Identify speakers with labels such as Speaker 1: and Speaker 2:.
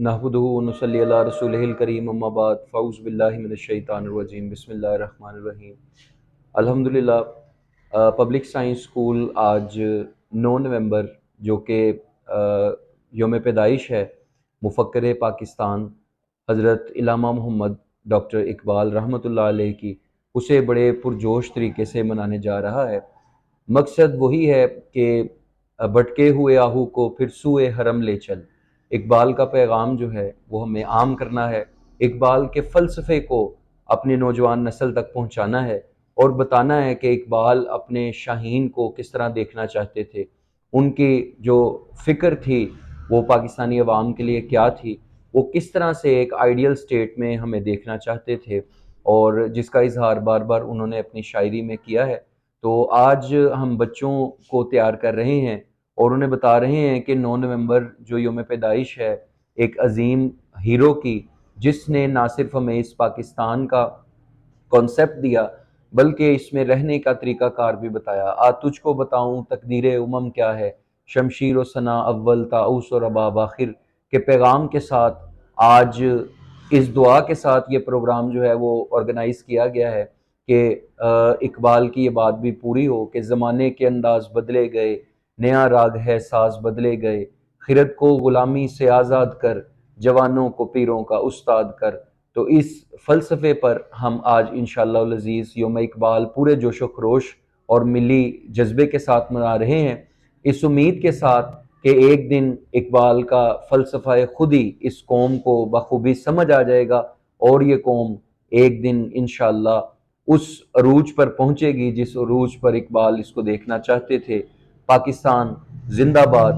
Speaker 1: نحمدہ و نصلی علی رسولہ الکریم اما بعد فاعوذ باللہ من الشیطان الرجیم بسم اللہ الرحمن الرحیم۔ الحمدللہ پبلک سائنس اسکول آج 9 نومبر جو کہ یوم پیدائش ہے مفکر پاکستان حضرت علامہ محمد ڈاکٹر اقبال رحمۃ اللہ علیہ کی، اسے بڑے پرجوش طریقے سے منانے جا رہا ہے۔ مقصد وہی ہے کہ بھٹکے ہوئے آہو کو پھر سوئے حرم لے چل۔ اقبال کا پیغام جو ہے وہ ہمیں عام کرنا ہے، اقبال کے فلسفے کو اپنی نوجوان نسل تک پہنچانا ہے اور بتانا ہے کہ اقبال اپنے شاہین کو کس طرح دیکھنا چاہتے تھے، ان کی جو فکر تھی وہ پاکستانی عوام کے لیے کیا تھی، وہ کس طرح سے ایک آئیڈیل سٹیٹ میں ہمیں دیکھنا چاہتے تھے، اور جس کا اظہار بار بار انہوں نے اپنی شاعری میں کیا ہے۔ تو آج ہم بچوں کو تیار کر رہے ہیں اور انہیں بتا رہے ہیں کہ 9 نومبر جو یوم پیدائش ہے ایک عظیم ہیرو کی، جس نے نہ صرف ہمیں اس پاکستان کا کانسیپٹ دیا بلکہ اس میں رہنے کا طریقہ کار بھی بتایا۔ آج تجھ کو بتاؤں تقدیر امم کیا ہے، شمشیر و ثنا اول طاؤس و رباب آخر کے پیغام کے ساتھ آج اس دعا کے ساتھ یہ پروگرام جو ہے وہ آرگنائز کیا گیا ہے کہ اقبال کی یہ بات بھی پوری ہو کہ زمانے کے انداز بدلے گئے، نیا راگ ہے ساز بدلے گئے، خرد کو غلامی سے آزاد کر، جوانوں کو پیروں کا استاد کر۔ تو اس فلسفے پر ہم آج انشاءاللہ العزیز یوم اقبال پورے جوش و خروش اور ملی جذبے کے ساتھ منا رہے ہیں، اس امید کے ساتھ کہ ایک دن اقبال کا فلسفہ خودی اس قوم کو بخوبی سمجھ آ جائے گا اور یہ قوم ایک دن انشاءاللہ اس عروج پر پہنچے گی جس عروج پر اقبال اس کو دیکھنا چاہتے تھے۔ پاکستان زندہ باد،